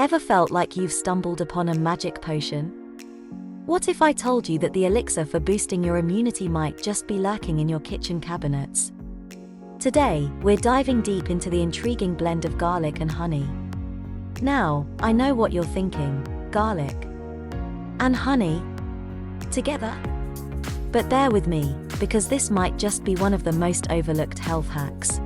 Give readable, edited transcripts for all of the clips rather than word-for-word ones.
Ever felt like you've stumbled upon a magic potion? What if I told you that the elixir for boosting your immunity might just be lurking in your kitchen cabinets? Today, we're diving deep into the intriguing blend of garlic and honey. Now, I know what you're thinking: garlic and honey together? But bear with me, because this might just be one of the most overlooked health hacks.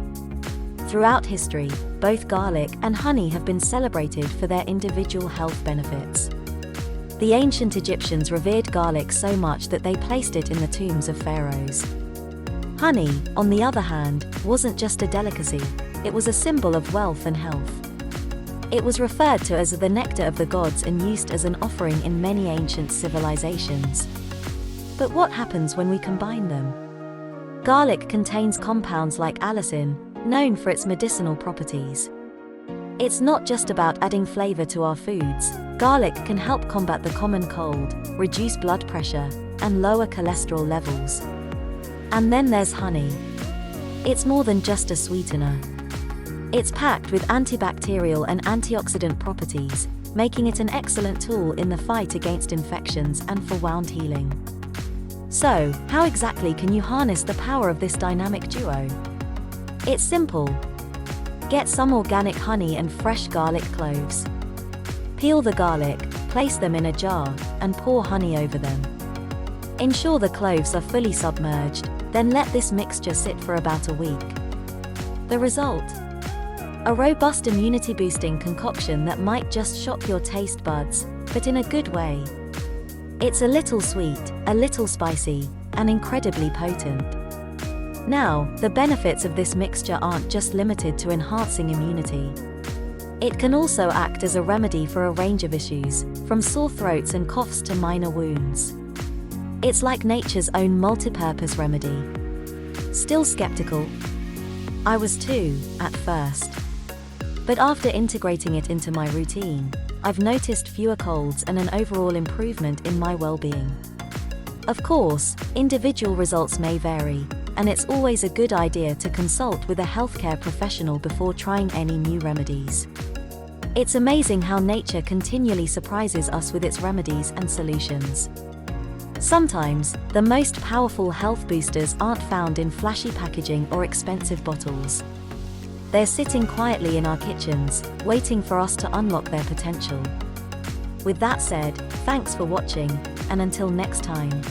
Throughout history, both garlic and honey have been celebrated for their individual health benefits. The ancient Egyptians revered garlic so much that they placed it in the tombs of pharaohs. Honey, on the other hand, wasn't just a delicacy, it was a symbol of wealth and health. It was referred to as the nectar of the gods and used as an offering in many ancient civilizations. But what happens when we combine them? Garlic contains compounds like allicin, known for its medicinal properties. It's not just about adding flavor to our foods. Garlic can help combat the common cold, reduce blood pressure, and lower cholesterol levels. And then there's honey. It's more than just a sweetener. It's packed with antibacterial and antioxidant properties, making it an excellent tool in the fight against infections and for wound healing. So, how exactly can you harness the power of this dynamic duo? It's simple. Get some organic honey and fresh garlic cloves. Peel the garlic, place them in a jar, and pour honey over them. Ensure the cloves are fully submerged, then let this mixture sit for about a week. The result? A robust immunity-boosting concoction that might just shock your taste buds, but in a good way. It's a little sweet, a little spicy, and incredibly potent. Now, the benefits of this mixture aren't just limited to enhancing immunity. It can also act as a remedy for a range of issues, from sore throats and coughs to minor wounds. It's like nature's own multi-purpose remedy. Still skeptical? I was too, at first. But after integrating it into my routine, I've noticed fewer colds and an overall improvement in my well-being. Of course, individual results may vary, and it's always a good idea to consult with a healthcare professional before trying any new remedies. It's amazing how nature continually surprises us with its remedies and solutions. Sometimes, the most powerful health boosters aren't found in flashy packaging or expensive bottles. They're sitting quietly in our kitchens, waiting for us to unlock their potential. With that said, thanks for watching, and until next time.